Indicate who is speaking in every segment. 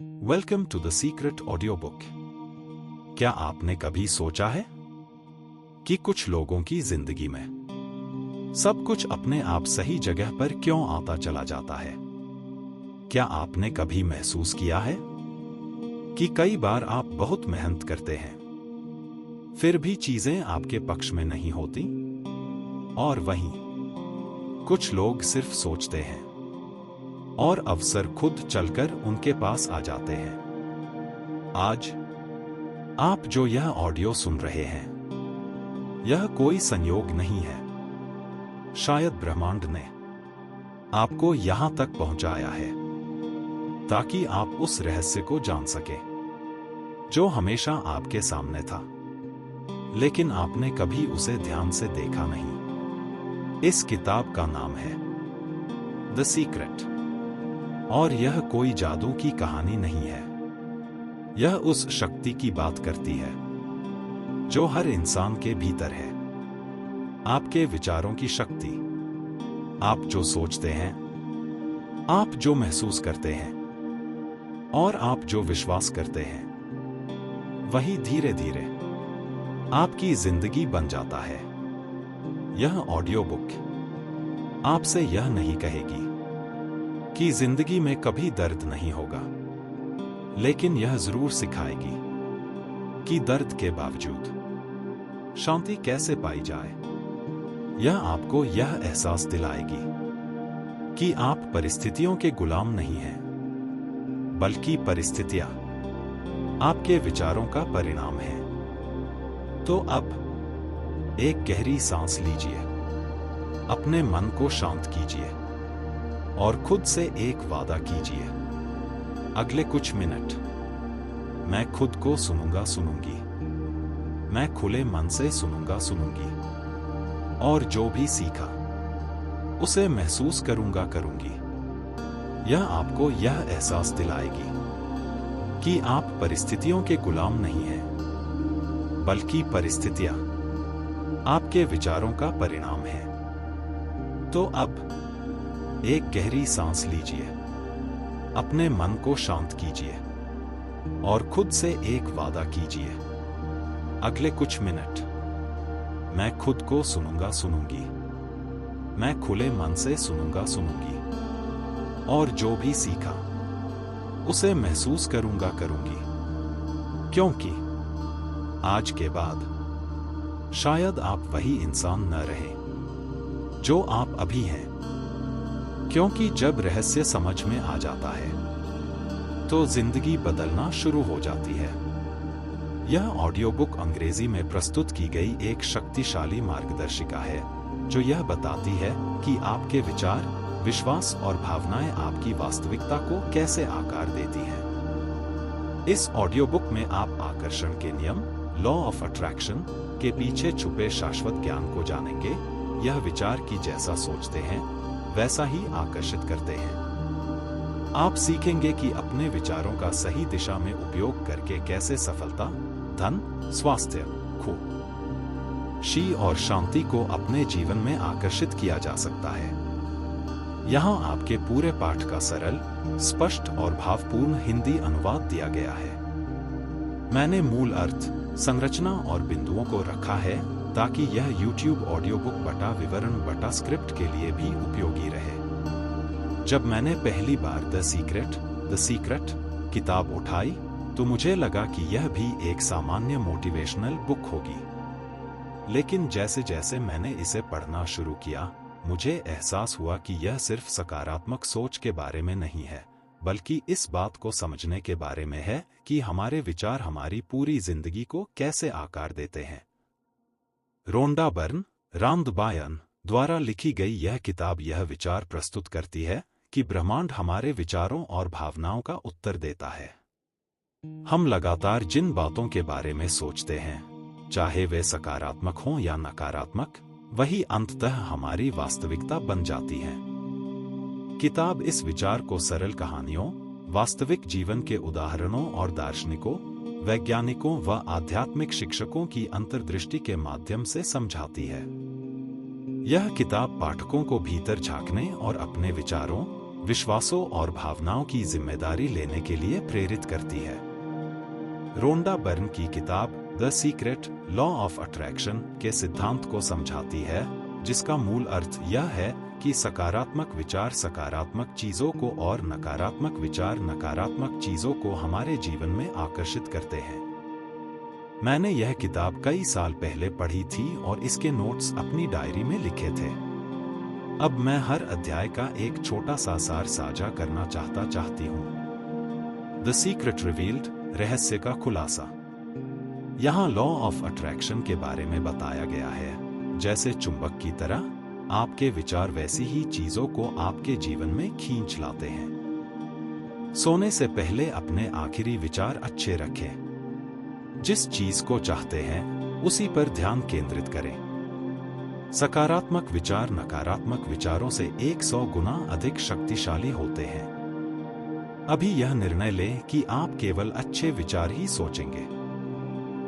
Speaker 1: Welcome to the secret audio book. क्या आपने कभी सोचा है कि कुछ लोगों की जिंदगी में सब कुछ अपने आप सही जगह पर क्यों आता चला जाता है? क्या आपने कभी महसूस किया है कि कई बार आप बहुत मेहनत करते हैं, फिर भी चीजें आपके पक्ष में नहीं होती? और वहीं कुछ लोग सिर्फ सोचते हैं और अवसर खुद चलकर उनके पास आ जाते हैं। आज आप जो यह ऑडियो सुन रहे हैं, यह कोई संयोग नहीं है। शायद ब्रह्मांड ने आपको यहां तक पहुंचाया है ताकि आप उस रहस्य को जान सकें जो हमेशा आपके सामने था, लेकिन आपने कभी उसे ध्यान से देखा नहीं। इस किताब का नाम है द सीक्रेट, और यह कोई जादू की कहानी नहीं है। यह उस शक्ति की बात करती है जो हर इंसान के भीतर है। आपके विचारों की शक्ति, आप जो सोचते हैं, आप जो महसूस करते हैं और आप जो विश्वास करते हैं, वही धीरे धीरे आपकी जिंदगी बन जाता है। यह ऑडियो बुक आपसे यह नहीं कहेगी कि जिंदगी में कभी दर्द नहीं होगा, लेकिन यह जरूर सिखाएगी कि दर्द के बावजूद शांति कैसे पाई जाए। यह आपको यह एहसास दिलाएगी कि आप परिस्थितियों के गुलाम नहीं हैं, बल्कि परिस्थितियां आपके विचारों का परिणाम है। तो अब एक गहरी सांस लीजिए, अपने मन को शांत कीजिए और खुद से एक वादा कीजिए, अगले कुछ मिनट मैं खुद को सुनूंगी। मैं खुले मन से सुनूंगी और जो भी सीखा उसे महसूस करूंगी। यह आपको यह एहसास दिलाएगी कि आप परिस्थितियों के गुलाम नहीं हैं, बल्कि परिस्थितियां आपके विचारों का परिणाम है। तो अब एक गहरी सांस लीजिए, अपने मन को शांत कीजिए और खुद से एक वादा कीजिए, अगले कुछ मिनट मैं खुद को सुनूंगी। मैं खुले मन से सुनूंगी और जो भी सीखा उसे महसूस करूंगी, क्योंकि आज के बाद शायद आप वही इंसान न रहे जो आप अभी हैं। क्योंकि जब रहस्य समझ में आ जाता है तो जिंदगी बदलना शुरू हो जाती है। यह ऑडियो बुक अंग्रेजी में प्रस्तुत की गई एक शक्तिशाली मार्गदर्शिका है जो यह बताती है कि आपके विचार, विश्वास और भावनाएं आपकी वास्तविकता को कैसे आकार देती हैं। इस ऑडियो बुक में आप आकर्षण के नियम, लॉ ऑफ अट्रैक्शन के पीछे छुपे शाश्वत ज्ञान को जानेंगे। यह विचार कि जैसा सोचते हैं वैसा ही आकर्षित करते हैं। आप सीखेंगे कि अपने विचारों का सही दिशा में उपयोग करके कैसे सफलता, धन, स्वास्थ्य, खुशी और शांति को अपने जीवन में आकर्षित किया जा सकता है। यहाँ आपके पूरे पाठ का सरल, स्पष्ट और भावपूर्ण हिंदी अनुवाद दिया गया है। मैंने मूल अर्थ, संरचना और बिंदुओं को रखा है ताकि यह YouTube ऑडियो बुक बटा विवरण बटा स्क्रिप्ट के लिए भी उपयोगी रहे। जब मैंने पहली बार द सीक्रेट किताब उठाई तो मुझे लगा कि यह भी एक सामान्य मोटिवेशनल बुक होगी, लेकिन जैसे जैसे मैंने इसे पढ़ना शुरू किया, मुझे एहसास हुआ कि यह सिर्फ सकारात्मक सोच के बारे में नहीं है, बल्कि इस बात को समझने के बारे में है कि हमारे विचार हमारी पूरी जिंदगी को कैसे आकार देते हैं। रोंडा बर्न रामदबायन द्वारा लिखी गई यह किताब यह विचार प्रस्तुत करती है कि ब्रह्मांड हमारे विचारों और भावनाओं का उत्तर देता है। हम लगातार जिन बातों के बारे में सोचते हैं, चाहे वे सकारात्मक हों या नकारात्मक, वही अंततः हमारी वास्तविकता बन जाती हैं। किताब इस विचार को सरल कहानियों, वास्तविक जीवन के उदाहरणों और दार्शनिकों, वैज्ञानिकों व आध्यात्मिक शिक्षकों की अंतर्दृष्टि के माध्यम से समझाती है। यह किताब पाठकों को भीतर झांकने और अपने विचारों, विश्वासों और भावनाओं की जिम्मेदारी लेने के लिए प्रेरित करती है। रोंडा बर्न की किताब the secret law of attraction के सिद्धांत को समझाती है, जिसका मूल अर्थ यह है कि सकारात्मक विचार सकारात्मक चीजों को और नकारात्मक विचार नकारात्मक चीजों को हमारे जीवन में आकर्षित करते हैं। मैंने यह किताब कई साल पहले पढ़ी थी और इसके नोट्स अपनी डायरी में लिखे थे। अब मैं हर अध्याय का एक छोटा सा सार साझा करना चाहती हूँ। द सीक्रेट रिवील्ड, रहस्य का खुलासा। यहाँ लॉ ऑफ अट्रैक्शन के बारे में बताया गया है, जैसे चुंबक की तरह आपके विचार वैसी ही चीजों को आपके जीवन में खींच लाते हैं। सोने से पहले अपने आखिरी विचार अच्छे रखें। जिस चीज को चाहते हैं उसी पर ध्यान केंद्रित करें। सकारात्मक विचार नकारात्मक विचारों से 100 गुना अधिक शक्तिशाली होते हैं। अभी यह निर्णय लें कि आप केवल अच्छे विचार ही सोचेंगे।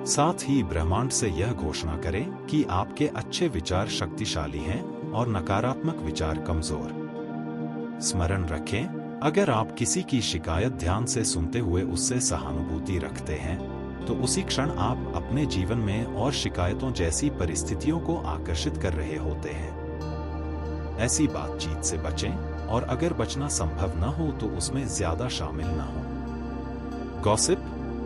Speaker 1: साथ ही ब्रह्मांड से यह घोषणा करें कि आपके अच्छे विचार शक्तिशाली हैं और नकारात्मक विचार कमजोर। स्मरण रखें, अगर आप किसी की शिकायत ध्यान से सुनते हुए उससे सहानुभूति रखते हैं, तो उसी क्षण आप अपने जीवन में और शिकायतों जैसी परिस्थितियों को आकर्षित कर रहे होते हैं। ऐसी बातचीत से बचें, और अगर बचना संभव न हो तो उसमें ज्यादा शामिल न हो। गॉसिप,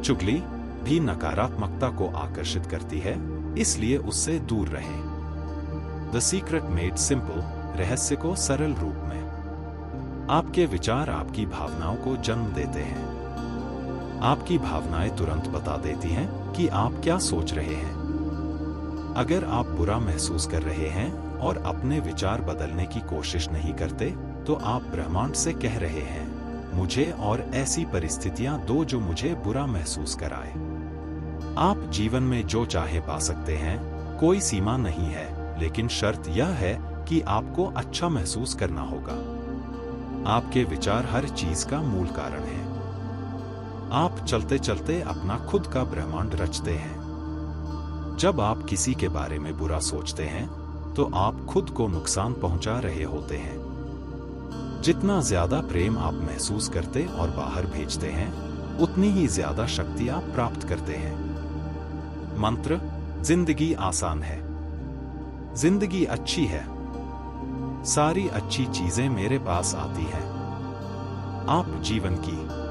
Speaker 1: चुगली भी नकारात्मकता को आकर्षित करती है, इसलिए उससे दूर रहें। द सीक्रेट मेड सिंपल, रहस्य को सरल रूप में। आपके विचार आपकी भावनाओं को जन्म देते हैं। आपकी भावनाएं तुरंत बता देती हैं कि आप क्या सोच रहे हैं। अगर आप बुरा महसूस कर रहे हैं और अपने विचार बदलने की कोशिश नहीं करते, तो आप ब्रह्मांड से कह रहे हैं, मुझे और ऐसी परिस्थितियां दो जो मुझे बुरा महसूस कराए। आप जीवन में जो चाहे पा सकते हैं, कोई सीमा नहीं है, लेकिन शर्त यह है कि आपको अच्छा महसूस करना होगा। आपके विचार हर चीज का मूल कारण है। आप चलते चलते अपना खुद का ब्रह्मांड रचते हैं। जब आप किसी के बारे में बुरा सोचते हैं, तो आप खुद को नुकसान पहुंचा रहे होते हैं। जितना ज्यादा प्रेम आप महसूस करते और बाहर भेजते हैं, उतनी ही ज्यादा शक्ति आप प्राप्त करते हैं। मंत्र, जिंदगी आसान है। जिंदगी अच्छी है। सारी अच्छी चीजें मेरे पास आती हैं। आप जीवन की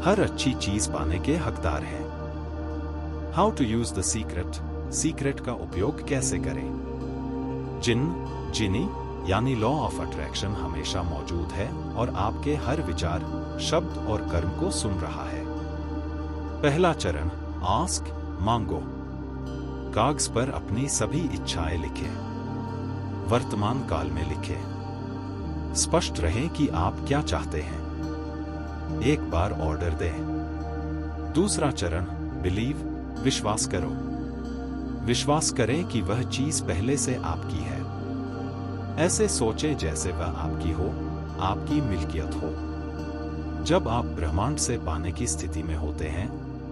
Speaker 1: हर अच्छी चीज पाने के हकदार हैं। How to use the secret, secret का उपयोग कैसे करें। जिनी यानी लॉ ऑफ अट्रैक्शन हमेशा मौजूद है और आपके हर विचार, शब्द और कर्म को सुन रहा है। पहला चरण, आस्क, मांगो। कागज पर अपनी सभी इच्छाएं लिखें। वर्तमान काल में लिखें। स्पष्ट रहें कि आप क्या चाहते हैं। एक बार ऑर्डर दें। दूसरा चरण, बिलीव, विश्वास करो। विश्वास करें कि वह चीज पहले से आपकी है। ऐसे सोचें जैसे वह आपकी हो, आपकी मिल्कियत हो। जब आप ब्रह्मांड से पाने की स्थिति में होते हैं,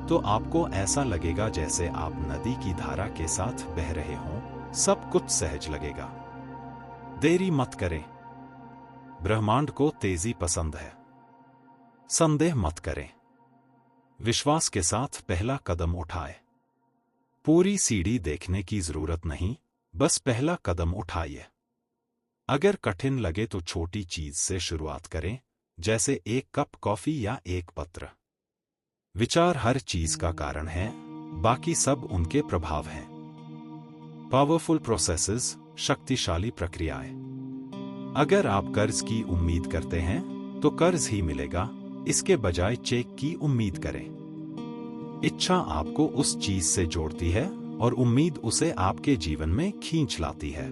Speaker 1: तो आपको ऐसा लगेगा जैसे आप नदी की धारा के साथ बह रहे हों। सब कुछ सहज लगेगा। देरी मत करें। ब्रह्मांड को तेजी पसंद है। संदेह मत करें। विश्वास के साथ पहला कदम उठाएं। पूरी सीढ़ी देखने की जरूरत नहीं, बस पहला कदम उठाइए। अगर कठिन लगे तो छोटी चीज से शुरुआत करें, जैसे एक कप कॉफी या एक पत्र। विचार हर चीज का कारण है, बाकी सब उनके प्रभाव हैं। पावरफुल प्रोसेसेस, शक्तिशाली प्रक्रियाएं। अगर आप कर्ज की उम्मीद करते हैं, तो कर्ज ही मिलेगा। इसके बजाय चेक की उम्मीद करें। इच्छा आपको उस चीज से जोड़ती है और उम्मीद उसे आपके जीवन में खींच लाती है।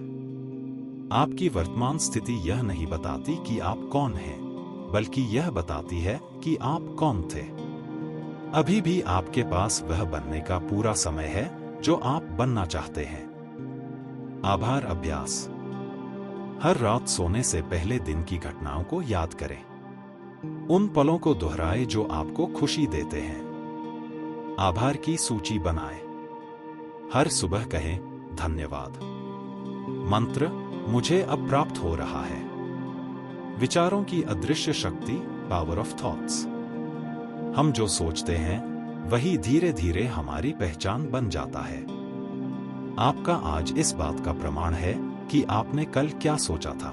Speaker 1: आपकी वर्तमान स्थिति यह नहीं बताती कि आप कौन हैं, बल्कि यह बताती है कि आप कौन थे। अभी भी आपके पास वह बनने का पूरा समय है जो आप बनना चाहते हैं। आभार अभ्यास। हर रात सोने से पहले दिन की घटनाओं को याद करें। उन पलों को दोहराएं जो आपको खुशी देते हैं। आभार की सूची बनाएं। हर सुबह कहें, धन्यवाद। मंत्र, मुझे अब प्राप्त हो रहा है। विचारों की अदृश्य शक्ति, पावर ऑफ थॉट्स। हम जो सोचते हैं वही धीरे धीरे हमारी पहचान बन जाता है। आपका आज इस बात का प्रमाण है कि आपने कल क्या सोचा था।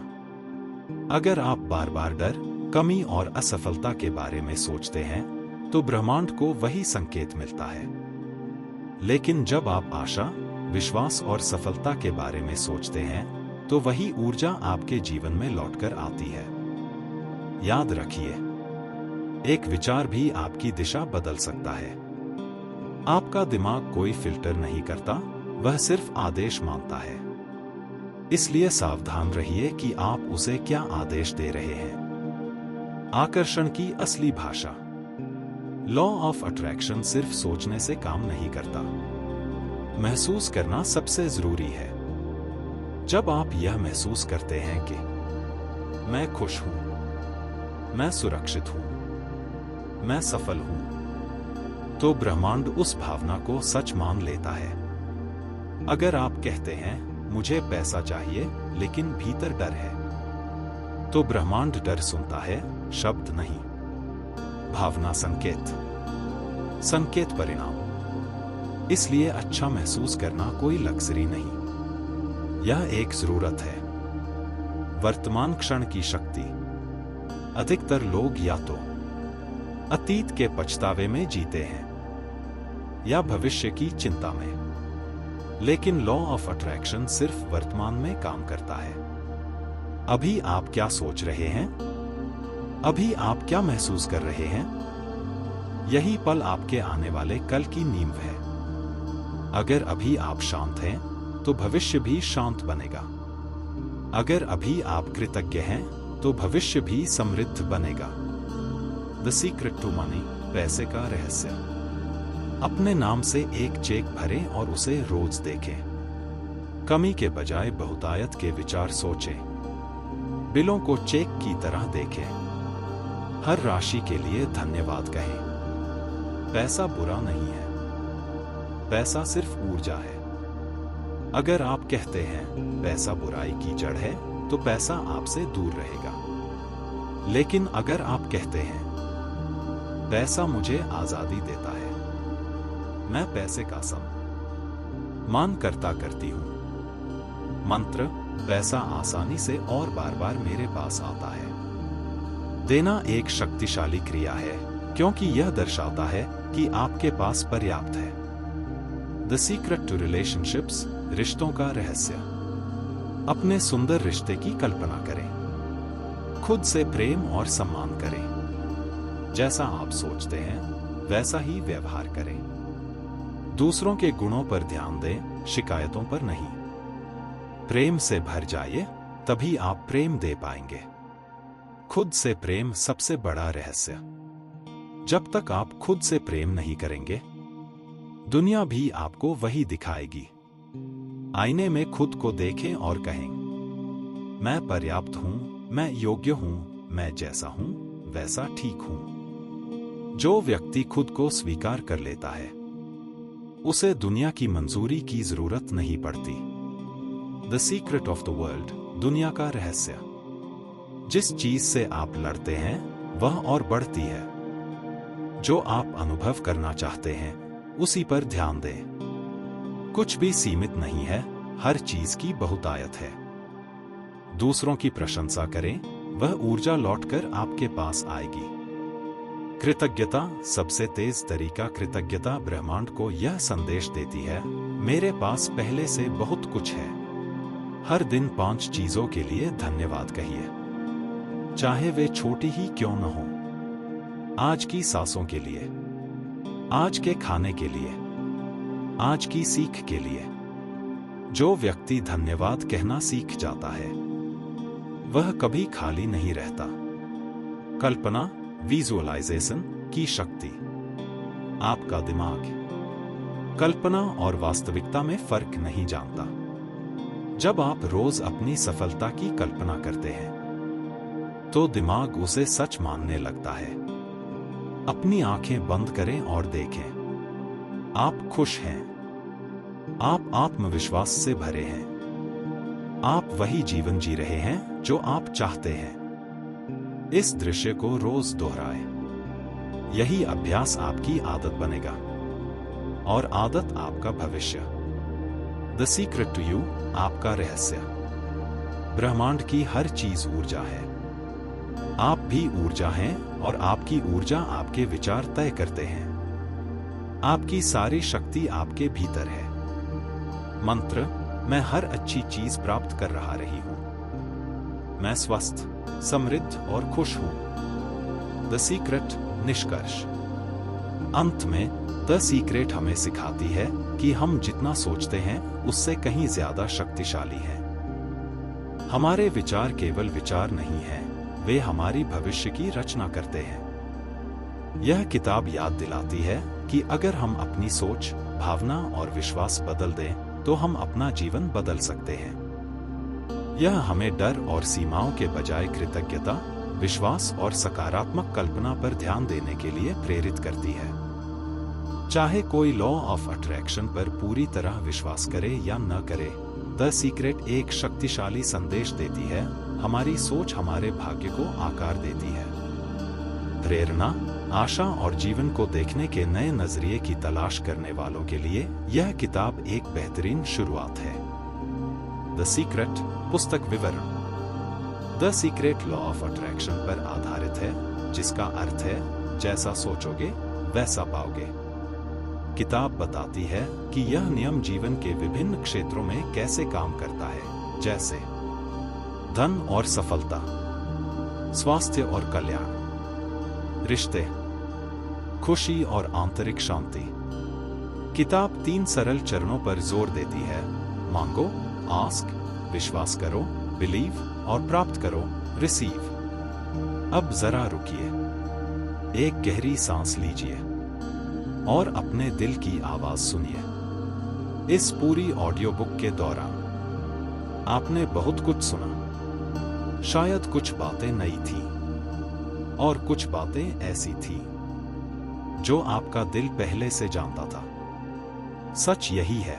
Speaker 1: अगर आप बार बार डर, कमी और असफलता के बारे में सोचते हैं तो ब्रह्मांड को वही संकेत मिलता है। लेकिन जब आप आशा, विश्वास और सफलता के बारे में सोचते हैं तो वही ऊर्जा आपके जीवन में लौटकर आती है। याद रखिए, एक विचार भी आपकी दिशा बदल सकता है। आपका दिमाग कोई फिल्टर नहीं करता, वह सिर्फ आदेश मानता है। इसलिए सावधान रहिए कि आप उसे क्या आदेश दे रहे हैं। आकर्षण की असली भाषा। लॉ ऑफ अट्रैक्शन सिर्फ सोचने से काम नहीं करता, महसूस करना सबसे जरूरी है। जब आप यह महसूस करते हैं कि मैं खुश हूं, मैं सुरक्षित हूं, मैं सफल हूं, तो ब्रह्मांड उस भावना को सच मान लेता है। अगर आप कहते हैं मुझे पैसा चाहिए लेकिन भीतर डर है, तो ब्रह्मांड डर सुनता है, शब्द नहीं। भावना संकेत, संकेत परिणाम। इसलिए अच्छा महसूस करना कोई लग्जरी नहीं, यह एक जरूरत है। वर्तमान क्षण की शक्ति। अधिकतर लोग या तो अतीत के पछतावे में जीते हैं या भविष्य की चिंता में। लेकिन लॉ ऑफ अट्रैक्शन सिर्फ वर्तमान में काम करता है। अभी आप क्या सोच रहे हैं? अभी आप क्या महसूस कर रहे हैं? यही पल आपके आने वाले कल की नींव है। अगर अभी आप शांत हैं तो भविष्य भी शांत बनेगा। अगर अभी आप कृतज्ञ हैं तो भविष्य भी समृद्ध बनेगा। द सीक्रेट टू मनी, पैसे का रहस्य। अपने नाम से एक चेक भरें और उसे रोज देखें। कमी के बजाय बहुतायत के विचार सोचें। बिलों को चेक की तरह देखें। हर राशि के लिए धन्यवाद कहें। पैसा बुरा नहीं है, पैसा सिर्फ ऊर्जा है। अगर आप कहते हैं पैसा बुराई की जड़ है तो पैसा आपसे दूर रहेगा। लेकिन अगर आप कहते हैं पैसा मुझे आजादी देता है, मैं पैसे का सम्मान करती हूं। मंत्र, पैसा आसानी से और बार बार मेरे पास आता है। देना एक शक्तिशाली क्रिया है क्योंकि यह दर्शाता है कि आपके पास पर्याप्त है। द सीक्रेट टू रिलेशनशिप्स, रिश्तों का रहस्य। अपने सुंदर रिश्ते की कल्पना करें। खुद से प्रेम और सम्मान करें। जैसा आप सोचते हैं वैसा ही व्यवहार करें। दूसरों के गुणों पर ध्यान दें, शिकायतों पर नहीं। प्रेम से भर जाइए, तभी आप प्रेम दे पाएंगे। खुद से प्रेम सबसे बड़ा रहस्य। जब तक आप खुद से प्रेम नहीं करेंगे, दुनिया भी आपको वही दिखाएगी। आईने में खुद को देखें और कहें, मैं पर्याप्त हूं, मैं योग्य हूं, मैं जैसा हूं वैसा ठीक हूं। जो व्यक्ति खुद को स्वीकार कर लेता है, उसे दुनिया की मंजूरी की जरूरत नहीं पड़ती। The secret of the world, दुनिया का रहस्य। जिस चीज से आप लड़ते हैं वह और बढ़ती है। जो आप अनुभव करना चाहते हैं उसी पर ध्यान दें। कुछ भी सीमित नहीं है, हर चीज की बहुतायत है। दूसरों की प्रशंसा करें, वह ऊर्जा लौटकर आपके पास आएगी। कृतज्ञता, सबसे तेज तरीका कृतज्ञता ब्रह्मांड को यह संदेश देती है, मेरे पास पहले से बहुत कुछ है। हर दिन 5 चीजों के लिए धन्यवाद कहिए, चाहे वे छोटी ही क्यों न हो। आज की सांसों के लिए, आज के खाने के लिए, आज की सीख के लिए। जो व्यक्ति धन्यवाद कहना सीख जाता है वह कभी खाली नहीं रहता। कल्पना, विजुअलाइजेशन की शक्ति। आपका दिमाग कल्पना और वास्तविकता में फर्क नहीं जानता। जब आप रोज अपनी सफलता की कल्पना करते हैं तो दिमाग उसे सच मानने लगता है। अपनी आंखें बंद करें और देखें, आप खुश हैं, आप आत्मविश्वास से भरे हैं, आप वही जीवन जी रहे हैं जो आप चाहते हैं। इस दृश्य को रोज दोहराएं। यही अभ्यास आपकी आदत बनेगा और आदत आपका भविष्य। द सीक्रेट टू यू, आपका रहस्य। ब्रह्मांड की हर चीज ऊर्जा है। आप भी ऊर्जा हैं और आपकी ऊर्जा आपके विचार तय करते हैं। आपकी सारी शक्ति आपके भीतर है। मंत्र, मैं हर अच्छी चीज प्राप्त कर रही हूं। मैं स्वस्थ, समृद्ध और खुश हूं। द सीक्रेट, निष्कर्ष। अंत में द सीक्रेट हमें सिखाती है कि हम जितना सोचते हैं उससे कहीं ज्यादा शक्तिशाली हैं। हमारे विचार केवल विचार नहीं हैं, वे हमारी भविष्य की रचना करते हैं। यह किताब याद दिलाती है कि अगर हम अपनी सोच, भावना और विश्वास बदल दें तो हम अपना जीवन बदल सकते हैं। यह हमें डर और सीमाओं के बजाय कृतज्ञता, विश्वास और सकारात्मक कल्पना पर ध्यान देने के लिए प्रेरित करती है। चाहे कोई लॉ ऑफ अट्रैक्शन पर पूरी तरह विश्वास करे या न करे, द सीक्रेट एक शक्तिशाली संदेश देती है। हमारी सोच हमारे भाग्य को आकार देती है। प्रेरणा, आशा और जीवन को देखने के नए नजरिए की तलाश करने वालों के लिए यह किताब एक बेहतरीन शुरुआत है। द सीक्रेट पुस्तक विवरण। The secret law of attraction पर आधारित है, जिसका अर्थ है जैसा सोचोगे वैसा पाओगे। किताब बताती है कि यह नियम जीवन के विभिन्न क्षेत्रों में कैसे काम करता है, जैसे धन और सफलता, स्वास्थ्य और कल्याण, रिश्ते, खुशी और आंतरिक शांति। किताब 3 सरल चरणों पर जोर देती है: मांगो, आस्क, विश्वास करो, बिलीव, और प्राप्त करो, रिसीव। अब जरा रुकिए, एक गहरी सांस लीजिए और अपने दिल की आवाज सुनिए। इस पूरी ऑडियो बुक के दौरान आपने बहुत कुछ सुना। शायद कुछ बातें नई थी और कुछ बातें ऐसी थी जो आपका दिल पहले से जानता था। सच यही है,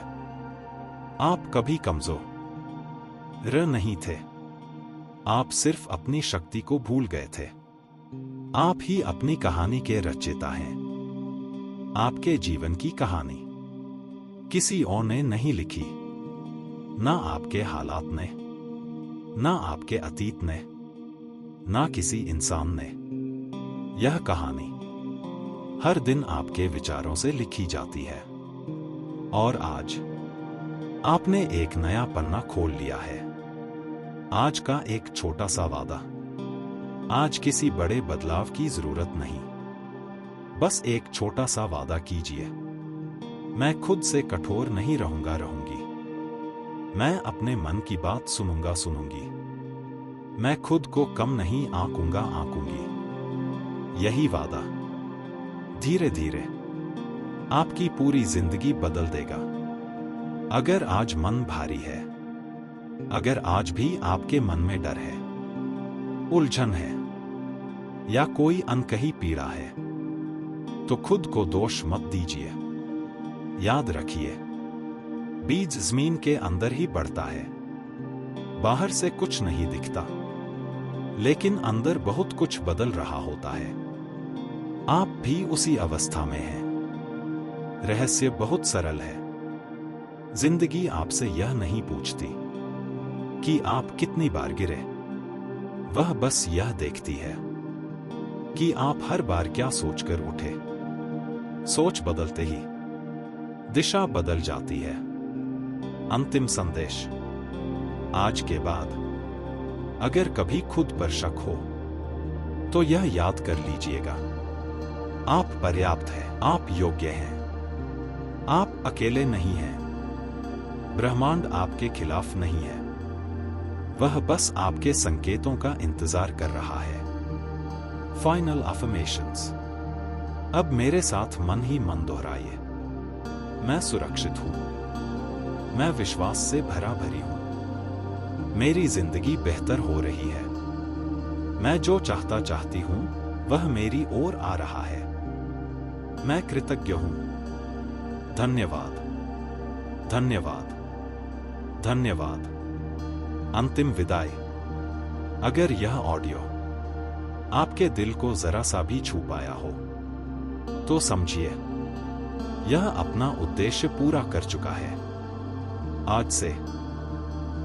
Speaker 1: आप कभी कमजोर नहीं थे। आप सिर्फ अपनी शक्ति को भूल गए थे। आप ही अपनी कहानी के रचयिता हैं। आपके जीवन की कहानी किसी और ने नहीं लिखी, ना आपके हालात ने, ना आपके अतीत ने, ना किसी इंसान ने। यह कहानी हर दिन आपके विचारों से लिखी जाती है। और आज आपने एक नया पन्ना खोल लिया है। आज का एक छोटा सा वादा, आज किसी बड़े बदलाव की जरूरत नहीं। बस एक छोटा सा वादा कीजिए, मैं खुद से कठोर नहीं रहूंगी। मैं अपने मन की बात सुनूंगी। मैं खुद को कम नहीं आंकूंगी। यही वादा धीरे धीरे आपकी पूरी जिंदगी बदल देगा। अगर आज मन भारी है, अगर आज भी आपके मन में डर है, उलझन है या कोई अनकही पीड़ा है, तो खुद को दोष मत दीजिए। याद रखिए, बीज जमीन के अंदर ही बढ़ता है। बाहर से कुछ नहीं दिखता, लेकिन अंदर बहुत कुछ बदल रहा होता है। आप भी उसी अवस्था में हैं। रहस्य बहुत सरल है। जिंदगी आपसे यह नहीं पूछती कि आप कितनी बार गिरे, वह बस यह देखती है कि आप हर बार क्या सोचकर उठे। सोच बदलते ही दिशा बदल जाती है। अंतिम संदेश, आज के बाद अगर कभी खुद पर शक हो तो यह याद कर लीजिएगा, आप पर्याप्त हैं, आप योग्य हैं, आप अकेले नहीं हैं। ब्रह्मांड आपके खिलाफ नहीं है, वह बस आपके संकेतों का इंतजार कर रहा है। Final affirmations. अब मेरे साथ मन ही मन दोहराइए। मैं सुरक्षित हूं, मैं विश्वास से भरा भरी हूं, मेरी जिंदगी बेहतर हो रही है, मैं जो चाहती हूं वह मेरी ओर आ रहा है, मैं कृतज्ञ हूं। धन्यवाद, धन्यवाद, धन्यवाद। अंतिम विदाई। अगर यह ऑडियो आपके दिल को जरा सा भी छू पाया हो, तो समझिए यह अपना उद्देश्य पूरा कर चुका है। आज से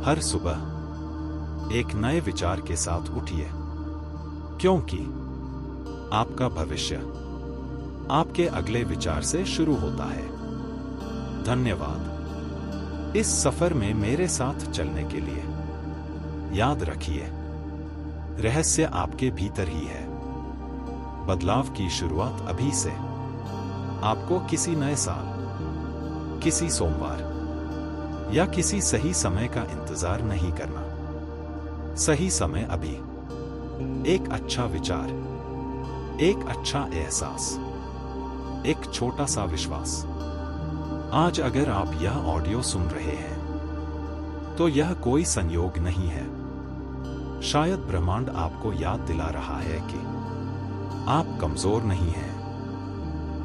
Speaker 1: हर सुबह एक नए विचार के साथ उठिए, क्योंकि आपका भविष्य आपके अगले विचार से शुरू होता है। धन्यवाद इस सफर में मेरे साथ चलने के लिए। याद रखिए, रहस्य आपके भीतर ही है। बदलाव की शुरुआत अभी से। आपको किसी नए साल, किसी सोमवार या किसी सही समय का इंतजार नहीं करना। सही समय अभी। एक अच्छा विचार, एक अच्छा एहसास, एक छोटा सा विश्वास। आज अगर आप यह ऑडियो सुन रहे हैं, तो यह कोई संयोग नहीं है। शायद ब्रह्मांड आपको याद दिला रहा है कि आप कमजोर नहीं हैं,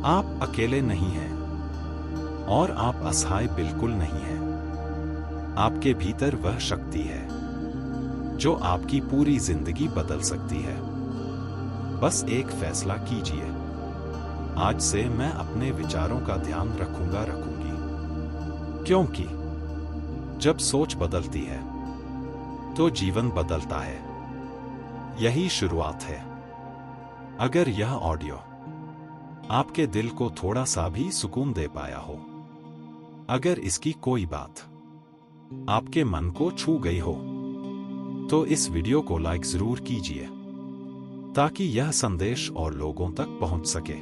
Speaker 1: आप अकेले नहीं हैं और आप असहाय बिल्कुल नहीं हैं। आपके भीतर वह शक्ति है जो आपकी पूरी जिंदगी बदल सकती है। बस एक फैसला कीजिए, आज से मैं अपने विचारों का ध्यान रखूंगी, क्योंकि जब सोच बदलती है तो जीवन बदलता है। यही शुरुआत है। अगर यह ऑडियो आपके दिल को थोड़ा सा भी सुकून दे पाया हो, अगर इसकी कोई बात आपके मन को छू गई हो, तो इस वीडियो को लाइक जरूर कीजिए, ताकि यह संदेश और लोगों तक पहुंच सके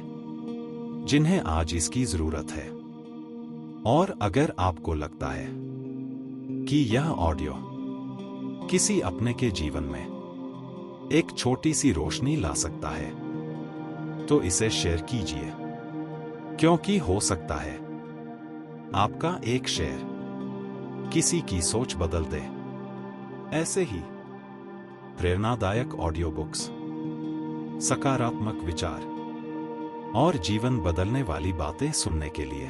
Speaker 1: जिन्हें आज इसकी जरूरत है। और अगर आपको लगता है कि यह ऑडियो किसी अपने के जीवन में एक छोटी सी रोशनी ला सकता है, तो इसे शेयर कीजिए, क्योंकि हो सकता है आपका एक शेयर किसी की सोच बदल दे। ऐसे ही प्रेरणादायक ऑडियो बुक्स, सकारात्मक विचार और जीवन बदलने वाली बातें सुनने के लिए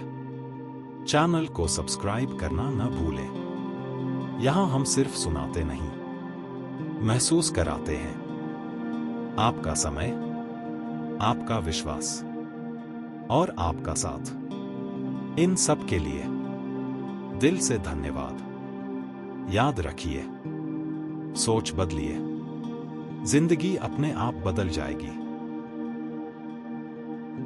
Speaker 1: चैनल को सब्सक्राइब करना न भूलें। यहां हम सिर्फ सुनाते नहीं, महसूस कराते हैं। आपका समय, आपका विश्वास और आपका साथ, इन सब के लिए दिल से धन्यवाद। याद रखिए, सोच बदलिए, जिंदगी अपने आप बदल जाएगी।